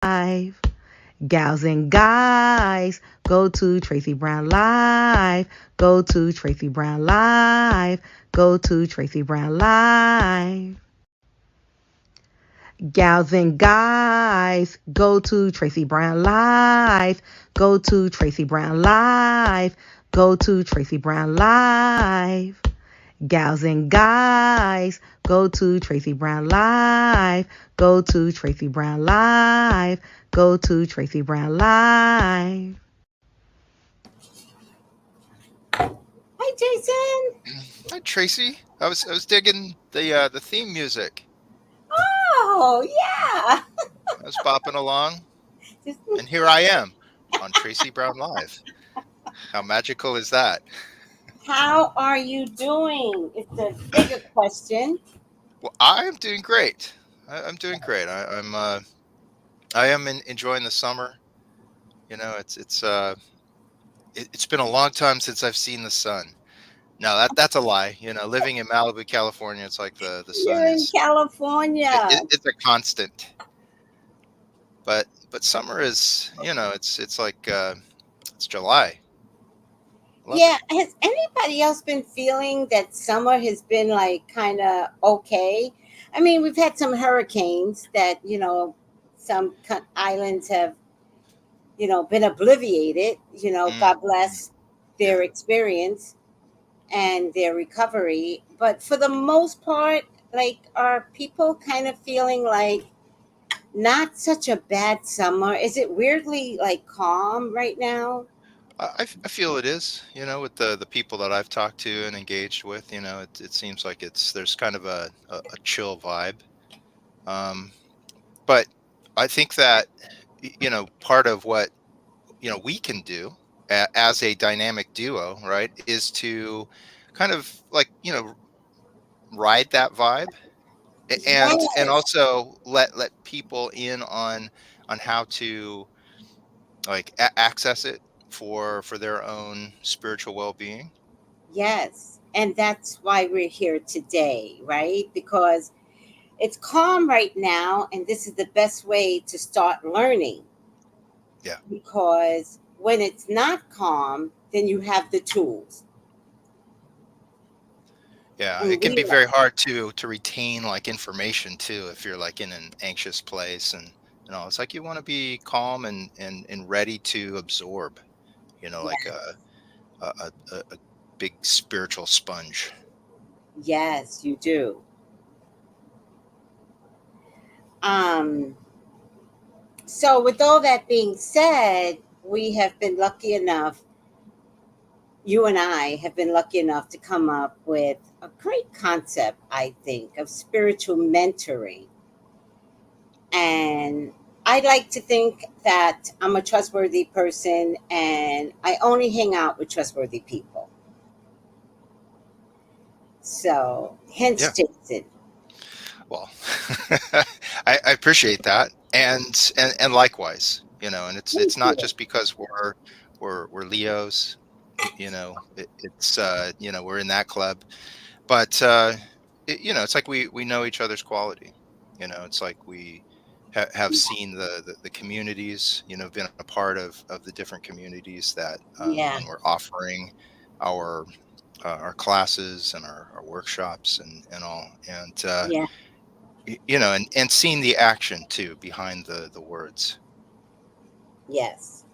Live. Gals and guys, go to Tracey Brown Live. Go to Tracey Brown Live. Go to Tracey Brown Live. Gals and guys, go to Tracey Brown Live. Go to Tracey Brown Live. Go to Tracey Brown Live. Gals and guys, go to Tracey Brown Live. Go to Tracey Brown Live. Go to Tracey Brown Live. Hi, Jason. Hi, Tracy. I was digging the theme music. Oh, yeah. I was bopping along, and here I am on Tracy Brown Live. How magical is that? How are you doing? It's a bigger question. Well, I am doing great. I'm doing great. I am enjoying the summer. It's been a long time since I've seen the sun. No, that's a lie. Living in Malibu, California, it's like the sun You're in is California. it's a constant. But summer is it's like it's July. Love it. Yeah. Has anybody else been feeling that summer has been like kind of okay? I mean, we've had some hurricanes that, some islands have, been obliviated. Mm, God bless yeah. their experience and their recovery. But for the most part, like, are people kind of feeling like not such a bad summer? Is it weirdly like calm right now? I feel it is, with the people that I've talked to and engaged with, it seems like there's kind of a chill vibe. Um, but I think that, part of what, we can do as a dynamic duo, right, is to kind of like, ride that vibe and Yes, also let people in on how to like access it for their own spiritual well-being. yes. And that's why we're here today, right? Because it's calm right now, and this is the best way to start learning. Yeah. Because when it's not calm, then you have the tools. Yeah, And it can we be very hard to retain like information too if you're like in an anxious place, and it's like you want to be calm and ready to absorb, like a big spiritual sponge. yes, you do. Um, so, with all that being said, we have been lucky enough, you and I have been lucky enough to come up with a great concept, I think, of spiritual mentoring. And I like to think that I'm a trustworthy person and I only hang out with trustworthy people. So, hence Yeah. Jason. Well, I appreciate that, and likewise, and it's Thank not you. just because we're Leos, it's we're in that club, but it's like we know each other's quality. It's like we have seen the communities, been a part of the different communities that Yeah, when we're offering our our classes and our workshops and all, and yeah, and seeing the action too behind the words. yes,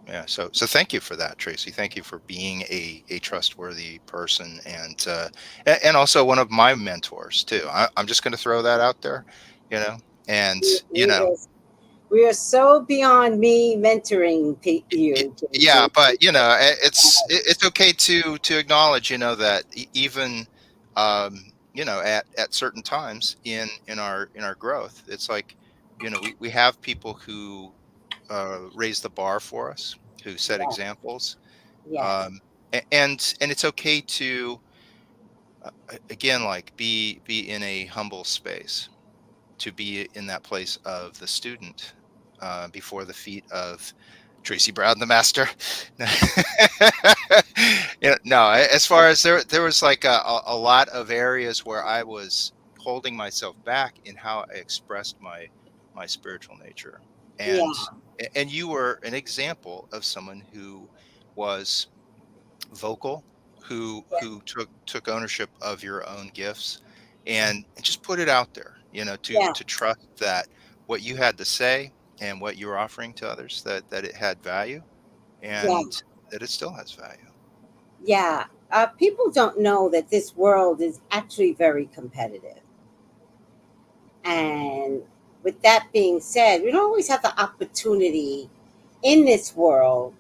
Yeah, so thank you for that, Tracy. Thank you for being a trustworthy person, and also one of my mentors too. I'm just going to throw that out there, you know, and we are, we are so beyond me mentoring y- you, yeah, Jason. but it's okay to acknowledge, that even at certain times in our growth, it's like, we have people who raise the bar for us, who set Yeah, examples, yes, um, and it's okay to again, like, be in a humble space, to be in that place of the student before the feet of Tracy Brown, the master. No, as far as there was like a lot of areas where I was holding myself back in how I expressed my my spiritual nature. Yeah. And you were an example of someone who was vocal, Yeah. who took ownership of your own gifts, and just put it out there, Yeah. to trust that what you had to say and what you were offering to others, that it had value, Yeah. and that it still has value. Yeah. People don't know that this world is actually very competitive. And with that being said, we don't always have the opportunity in this world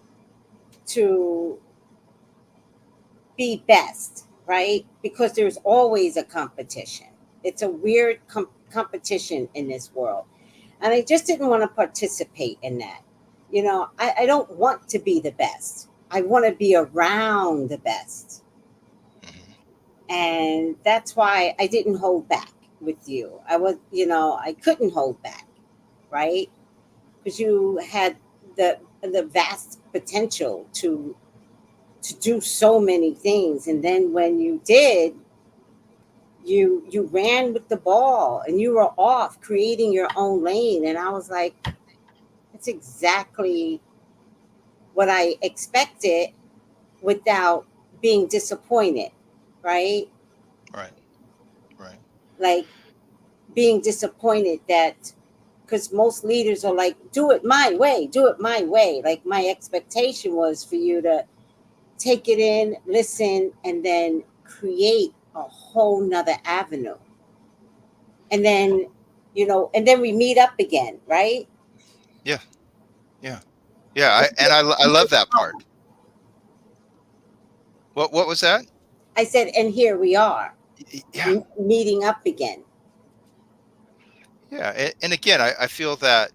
to be best, right? Because there's always a competition. It's a weird competition in this world. And I just didn't want to participate in that. I don't want to be the best. I want to be around the best. Hmm. And that's why I didn't hold back with you. I couldn't hold back, right? Because you had the vast potential to do so many things, and then when you did, you ran with the ball and you were off creating your own lane, and I was like, it's exactly what I expected without being disappointed, right? Right, right. Like being disappointed that, because most leaders are like, do it my way, do it my way. Like my expectation was for you to take it in, listen, and then create a whole nother avenue. And then, and then we meet up again, right? Yeah, yeah, yeah. I love that part. What was that? I said, and here we are Yeah, meeting up again. yeah. And again, I feel that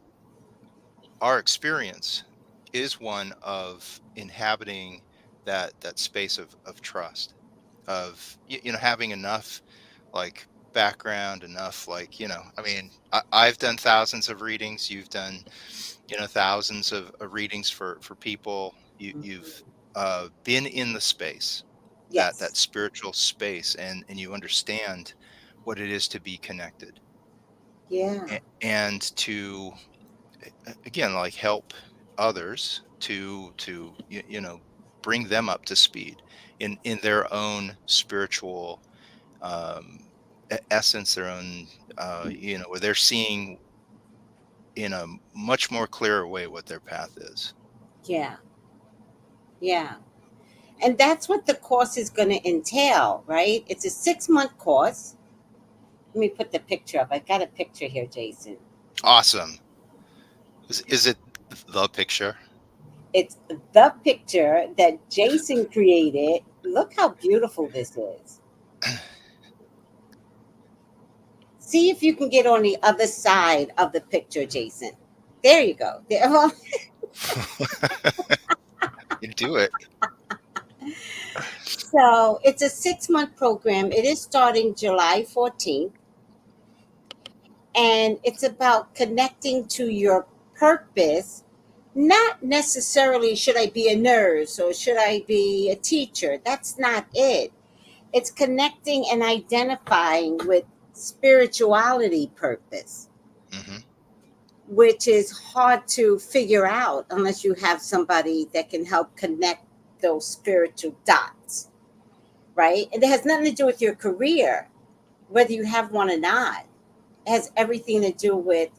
our experience is one of inhabiting that space of trust, of having enough, like, background, enough, like, I mean, I've done thousands of readings, you've done, thousands of readings for people. You've been in the space, that Yes. spiritual space, and you understand what it is to be connected, Yeah. and to, again, like, help others to bring them up to speed in their own spiritual, um essence, their own, where they're seeing in a much more clearer way what their path is. Yeah. Yeah. And that's what the course is going to entail, right? It's a 6-month course. Let me put the picture up. I got a picture here, Jason. Awesome. Is it the picture? It's the picture that Jason created. Look how beautiful this is. See if you can get on the other side of the picture, Jason. There you go. Well, You do it. so it's a 6-month program. It is starting July 14th, and it's about connecting to your purpose. Not necessarily should I be a nurse or should I be a teacher. That's not it. It's connecting and identifying with spirituality purpose, Hmm. which is hard to figure out unless you have somebody that can help connect those spiritual dots, right? And it has nothing to do with your career, whether you have one or not. It has everything to do with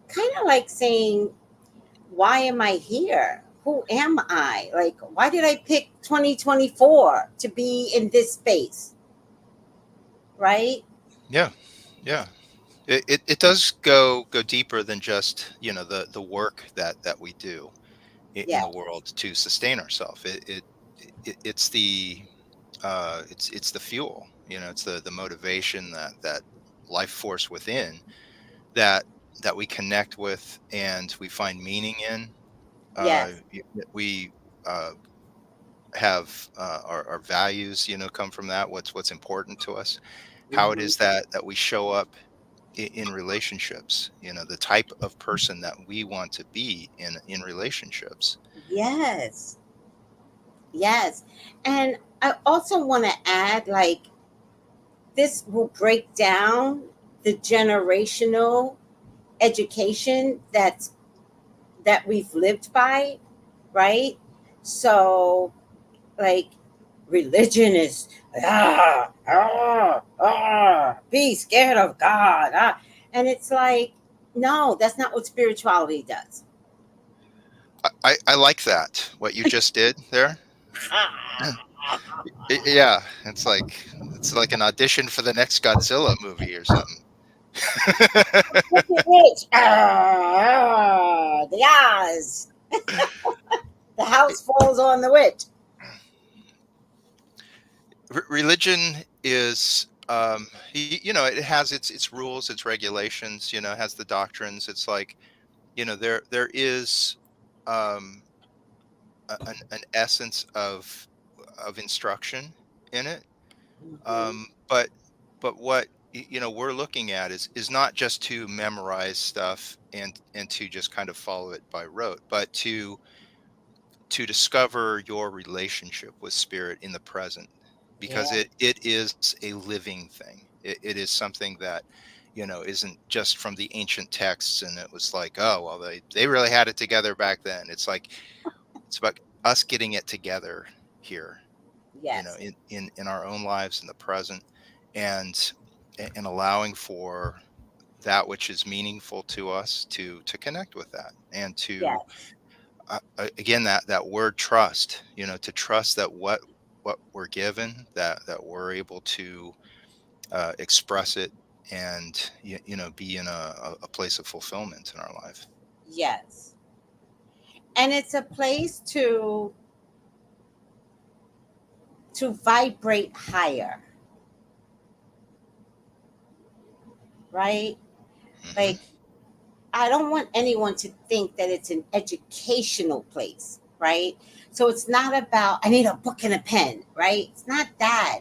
kind of like saying, why am I here? Who am I? Like, why did I pick 2024 to be in this space, right? Yeah, yeah. It does go deeper than just, the work that we do in the Yes, world to sustain ourselves. It's the, it's the fuel, it's the motivation, that life force within, that we connect with and we find meaning in. yes. We, have, our values, come from that. What's important to us, how it Hmm. is that we show up in relationships, the type of person that we want to be in relationships. Yes, yes. And I also want to add, this will break down the generational. education that we've lived by, right? So, like, religion is be scared of God, and it's like, no, that's not what spirituality does. I like that, what you just did there. Yeah, it's like an audition for the next Godzilla movie or something. Wicked witch, the eyes, the house falls on the witch. Religion is, you know, it has its rules, its regulations. You know, it has the doctrines. It's like, you know, there is um, an essence of instruction in it. Mhm. But what you know we're looking at is not just to memorize stuff and to just kind of follow it by rote, but to discover your relationship with spirit in the present, because Yeah, it is a living thing. It is something that, you know, isn't just from the ancient texts, and it was like, oh well, they really had it together back then. It's like, it's about us getting it together here, you know, yes, in our own lives in the present, and and allowing for that which is meaningful to us to connect with that, and to yes, again, that word trust, you know, to trust that what we're given, that we're able to express it, and you know, be in a place of fulfillment in our life. yes. And it's a place to vibrate higher, right? Hmm. Like, I don't want anyone to think that it's an educational place, right? So it's not about, I need a book and a pen, right? It's not that.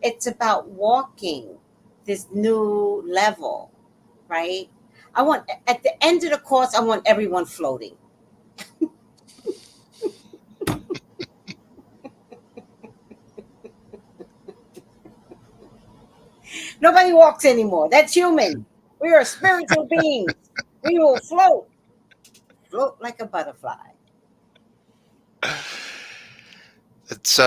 It's about walking this new level, right? I want, at the end of the course, I want everyone floating. Nobody walks anymore. That's human. We are spiritual beings. We will float, float like a butterfly. It's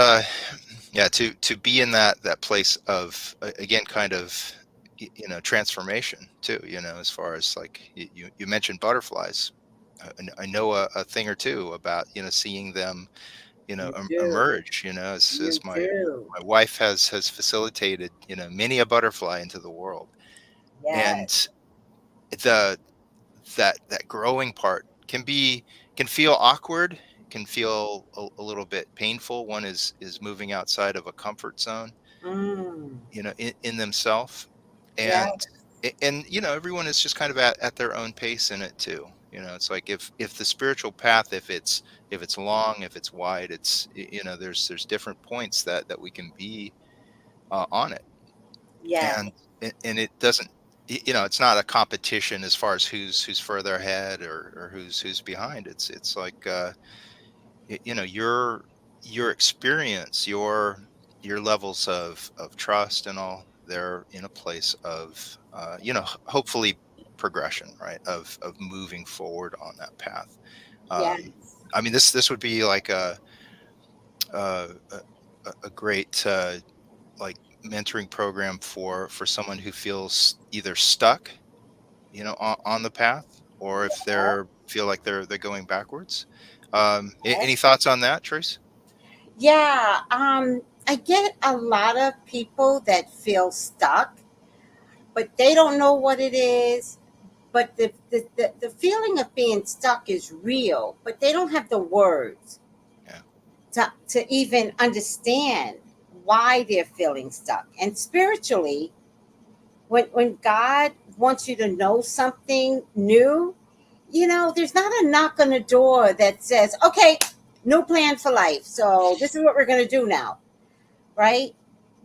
yeah, to be in that place of again, kind of you know, transformation too, you know, as far as like you mentioned butterflies. I know a thing or two about, you know, seeing them, you know, You do. emerge, you know, You as do. my wife has facilitated, you know, many a butterfly into the world. Yes. And the that growing part can feel awkward, can feel a little bit painful. One is moving outside of a comfort zone, Mm. you know, in themselves. Yeah. And and you know, everyone is just kind of at their own pace in it too. You know, it's like if the spiritual path, if it's long, if it's wide, it's you know, there's different points that we can be on it. Yes. And and it doesn't you know, it's not a competition as far as who's further ahead or who's behind. It's like you know, your experience, your levels of trust and all, they're in a place of you know, hopefully progression, right, of moving forward on that path. Yes. I mean, this would be like a a great like mentoring program for someone who feels either stuck, you know, on the path, or if they're feel like they're going backwards. Any thoughts on that, Trace? Yeah. I get a lot of people that feel stuck, but they don't know what it is. But the feeling of being stuck is real, but they don't have the words Yeah. to even understand why they're feeling stuck. And spiritually, when God wants you to know something new, there's not a knock on the door that says, okay, new plan for life. So this is what we're going to do now, right?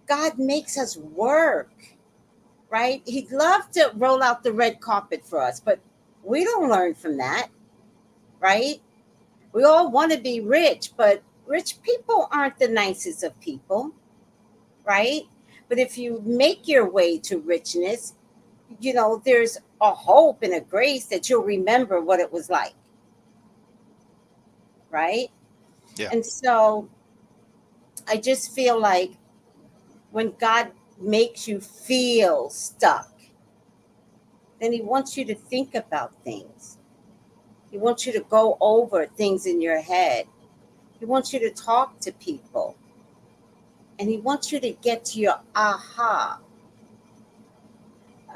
God makes us work, right? He'd love to roll out the red carpet for us, but we don't learn from that, right? We all want to be rich, but rich people aren't the nicest of people, right? But if you make your way to richness, there's a hope and a grace that you'll remember what it was like, right? Yeah. And so I just feel like when God makes you feel stuck, then He wants you to think about things. He wants you to go over things in your head. He wants you to talk to people. And He wants you to get to your aha.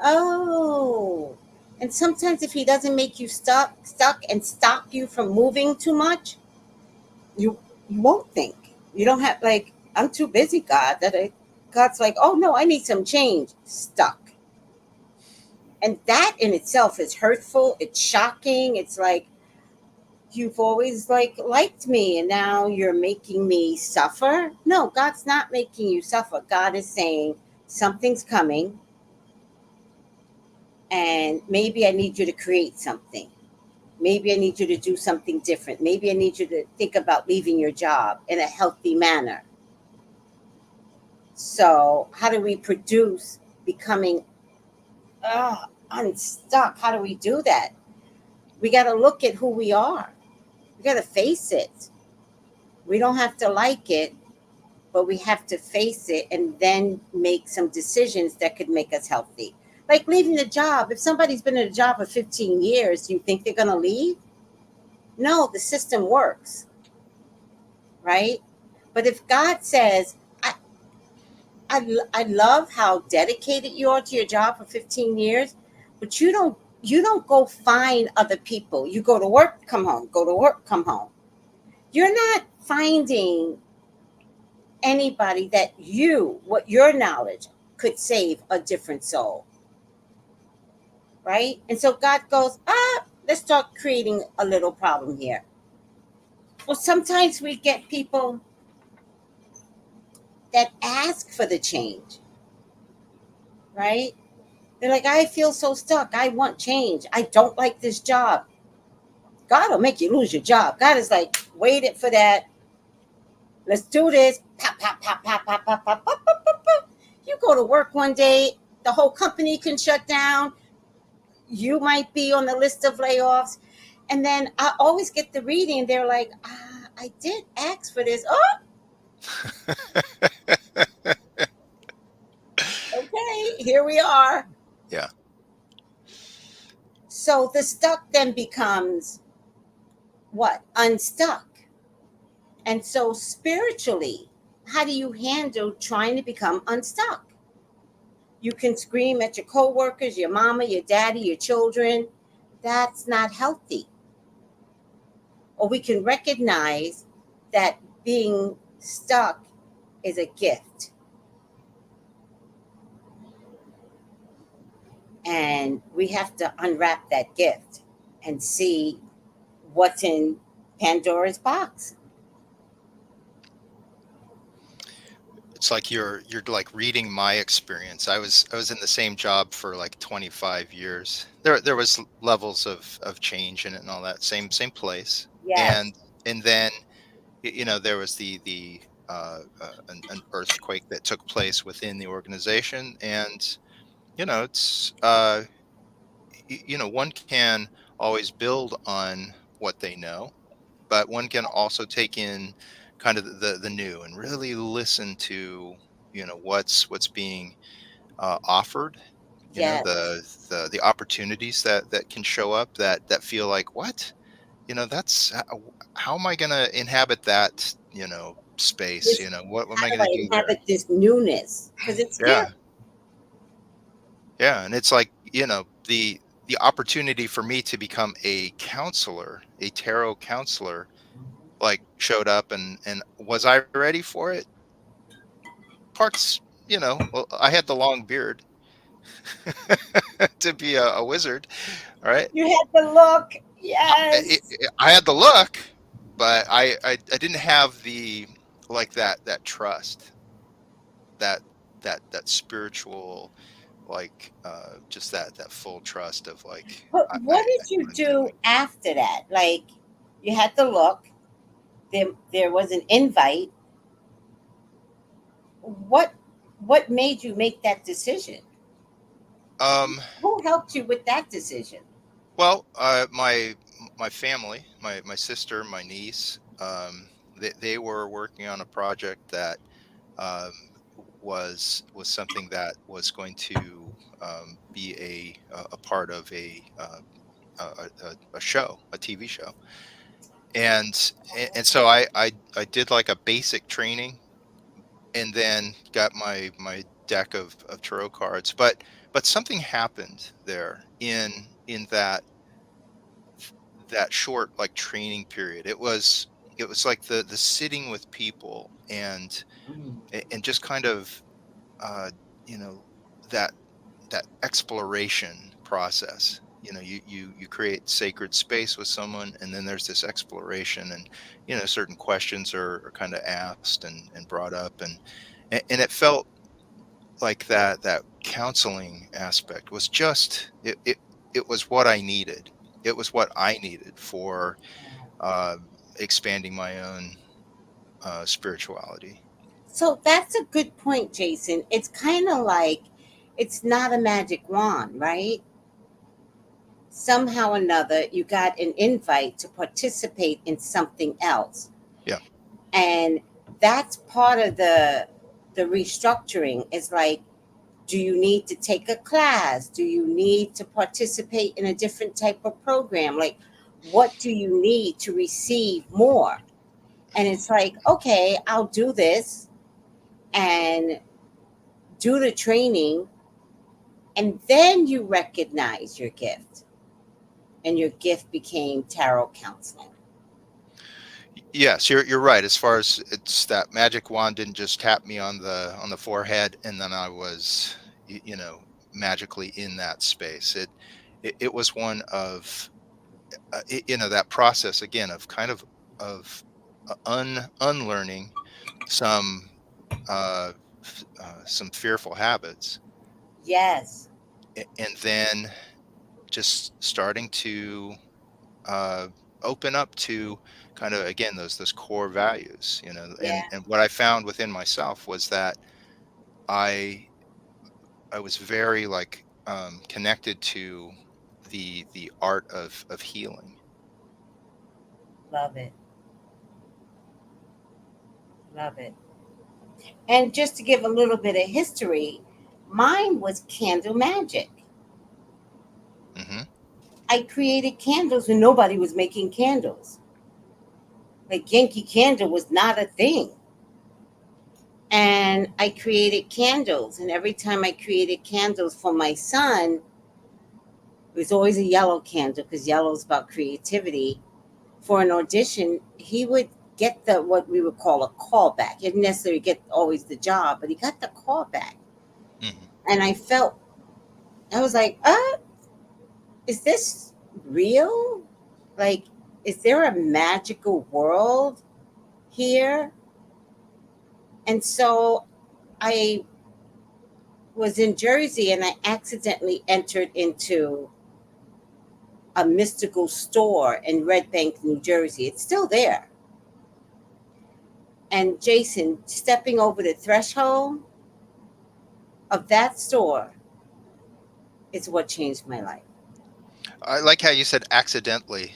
Oh. And sometimes if He doesn't make you stuck and stop you from moving too much, you you won't think. You don't have like, I'm too busy, God. God's like, oh no, I need some change. Stuck. And that in itself is hurtful. It's shocking. It's like, you've always like liked me and now you're making me suffer. No, God's not making you suffer. God is saying something's coming and maybe I need you to create something. Maybe I need you to do something different. Maybe I need you to think about leaving your job in a healthy manner. So, how do we produce becoming unstuck? How do we do that? We got to look at who we are. We got to face it. We don't have to like it, but we have to face it and then make some decisions that could make us healthy. Like leaving the job. If somebody's been in a job for 15 years, do you think they're going to leave? No, the system works, right? But if God says, I, I love how dedicated you are to your job for 15 years, but you don't go find other people. You go to work, come home, go to work, come home. You're not finding anybody that what your knowledge could save a different soul, right? And so God goes, let's start creating a little problem here. Well, sometimes we get people that ask for the change, right? They're like, I feel so stuck. I want change. I don't like this job. God will make you lose your job. God is like, waited for that. Let's do this. Pop, pop, pop, pop, pop, pop, pop, pop, pop, pop, pop. You go to work one day, the whole company can shut down. You might be on the list of layoffs. And then I always get the reading. They're like, I did ask for this. Oh, okay, here we are. Yeah. So the stuck then becomes what? Unstuck. And so spiritually, how do you handle trying to become unstuck? You can scream at your coworkers, your mama, your daddy, your children. That's not healthy. Or we can recognize that being stuck is a gift. And we have to unwrap that gift and see what's in Pandora's box. It's like you're like reading my experience. I was in the same job for like 25 years. There was levels of change in it and all that. Same place. Yes, And then there was an earthquake that took place within the organization, and it's one can always build on what they know, but one can also take in kind of the new and really listen to what's being offered. yes. The opportunities that can show up that feel like, what, that's how am I going to inhabit that space, This, what am how I do going to I do there? inhabit this newness? Because it's scary. Yeah. Yeah, and it's like, the opportunity for me to become a counselor, a tarot counselor, like showed up, and was I ready for it? Parts, well, I had the long beard to be a wizard, all right? You had the look. Yes. I had the look, but I didn't have the, like, that trust, that that spiritual, like, just that full trust of like, But I what know did you what I'm do doing. after that? Like, you had the look. There was an invite. What what made you make that decision? Who helped you with that decision? Well, my family, my sister, my niece, they were working on a project that um, was something that was going to be a part of a show, a TV show, and so I did like a basic training, and then got my deck of tarot cards, but something happened there in that short like training period. It was like the sitting with people Mm. and just kind of uh you know that that exploration process. You create sacred space with someone, and then there's this exploration, and certain questions are kind of asked and brought up, and it felt like that counseling aspect was just it was what I needed. It was what I needed for uh, expanding my own spirituality. So that's a good point, Jason. It's kind of like it's not a magic wand, right? Somehow or another, you got an invite to participate in something else. Yeah. And that's part of the restructuring is like, do you need to take a class? Do you need to participate in a different type of program? Like, what do you need to receive more? And it's like, okay, I'll do this and do the training, and then you recognize your gift, and your gift became tarot counseling. Yes, you're right. As far as it's that magic wand didn't just tap me on the forehead, and then I was magically in that space. It was one of that process again of kind of unlearning some some fearful habits, Yes. and then just starting to uh, open up to kind of again those core values, Yeah. and what I found within myself was that I I was very like connected to the art of healing. Love it. Love it. And just to give a little bit of history, mine was candle magic. Hmm. I created candles when nobody was making candles. Like Yankee Candle was not a thing. And I created candles. And every time I created candles for my son, it was always a yellow candle because yellow is about creativity. For an audition, he would get the what we would call a callback. He didn't necessarily get always the job, but he got the callback. Hmm. And I was like, is this real? Like, is there a magical world here? And so I was in Jersey and I accidentally entered into a mystical store in Red Bank, New Jersey. It's still there. And Jason, stepping over the threshold of that store is what changed my life. I like how you said accidentally,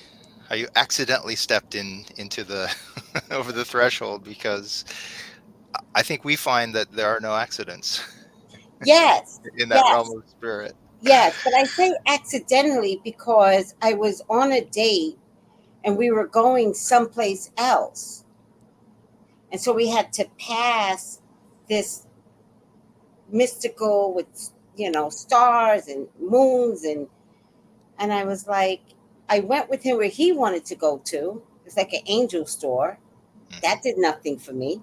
how you accidentally stepped into the over the threshold, because I think we find that there are no accidents Yes, in that realm yes, of spirit. yes. But I say accidentally because I was on a date and we were going someplace else. And so we had to pass this mystical with, stars and moons. And I was like, I went with him where he wanted to go to. It's like an angel store. Mhm. That did nothing for me.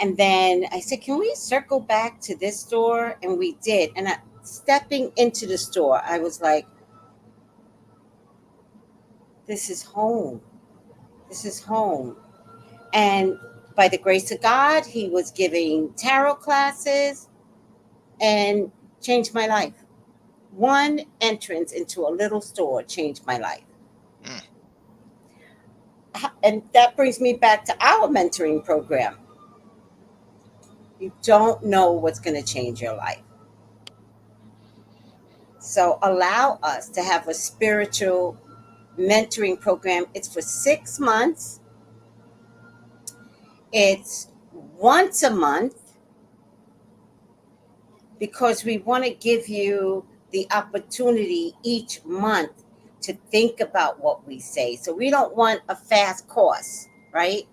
And then I said, can we circle back to this store? And we did. And stepping into the store, I was like, this is home. This is home. And by the grace of God, he was giving tarot classes and changed my life. One entrance into a little store changed my life. Mm. And that brings me back to our mentoring program. You don't know what's going to change your life. So allow us to have a spiritual mentoring program. It's for 6 months. It's once a month because we want to give you the opportunity each month to think about what we say. So we don't want a fast course, right?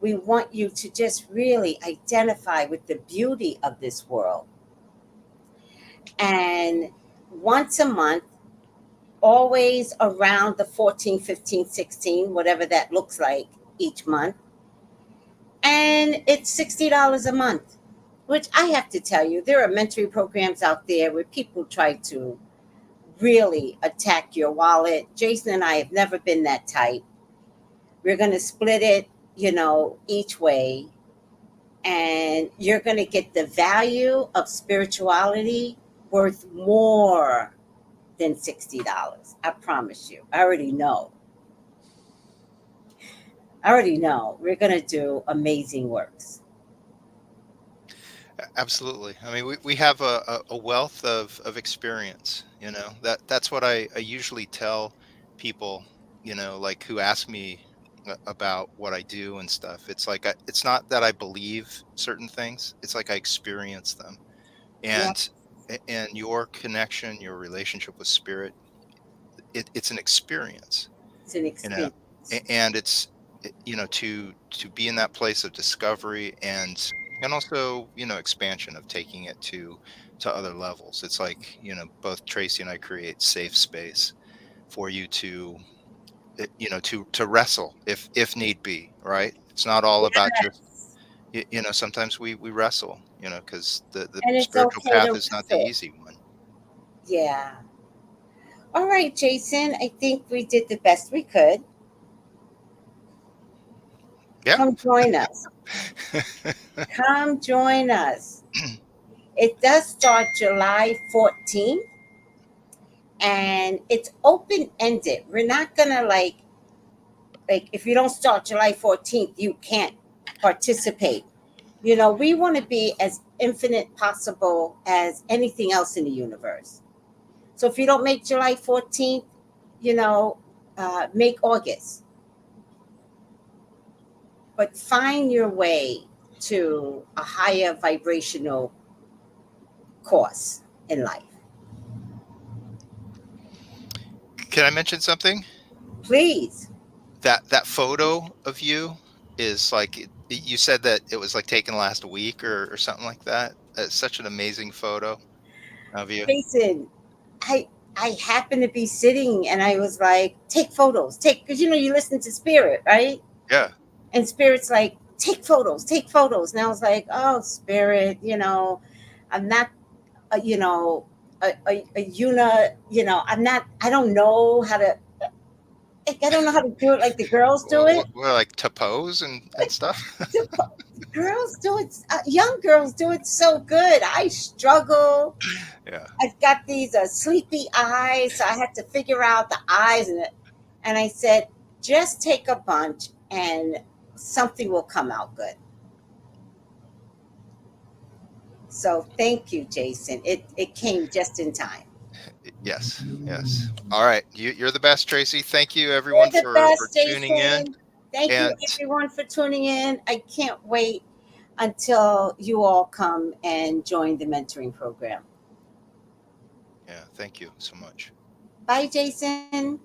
We want you to just really identify with the beauty of this world. And once a month, always around the 14, 15, 16, whatever that looks like each month. And it's $60 a month, which I have to tell you, there are mentoring programs out there where people try to really attack your wallet. Jason and I have never been that type. We're going to split it, each way. And you're going to get the value of spirituality worth more than $60. I promise you. I already know. We're going to do amazing works. Absolutely. I mean, we have a wealth of experience, that's what I usually tell people, like who ask me about what I do and stuff. It's like, it's not that I believe certain things. It's like I experience them. Yeah, And your connection, your relationship with spirit, it's an experience, it's an you know, experience. and it's, to be in that place of discovery and also, expansion of taking it to other levels. It's like, both Tracy and I create safe space for you to, to wrestle if need be, right? It's not all about just, Yes. sometimes we wrestle, because the And it's spiritual okay path to is not the wrestle. easy one. Yeah. All right, Jason. I think we did the best we could. Yeah. Come join us. Come join us. It does start July 14th and it's open ended. We're not going to like if you don't start July 14th, you can't participate. We want to be as infinite possible as anything else in the universe. So if you don't make July 14th, make August. But find your way to a higher vibrational course in life. Can I mention something? Please. That photo of you is like, you said that it was like taken last week or something like that. It's such an amazing photo of you. Jason, I happened to be sitting and I was like, take photos, because you listen to Spirit, right? Yeah. And Spirit's like, take photos, take photos. And I was like, oh, Spirit, I'm not, I don't know how to, I don't know how to do it like the girls do it. Like to pose and stuff. The girls do it, young girls do it so good. I struggle. Yeah. I've got these sleepy eyes, so I had to figure out the eyes and I said, just take a bunch and something will come out good. So thank you, Jason. It came just in time. Yes. Yes. All right. You're the best, Tracy. Thank you everyone You're the for best, tuning in. Jason. Thank you, And everyone, for tuning in. I can't wait until you all come and join the mentoring program. yeah, thank you so much. Bye, Jason.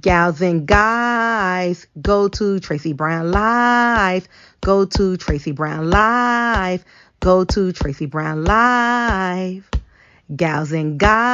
Gals and guys, go to Tracey Brown Live. Go to Tracey Brown Live. Go to Tracey Brown Live. Gals and guys.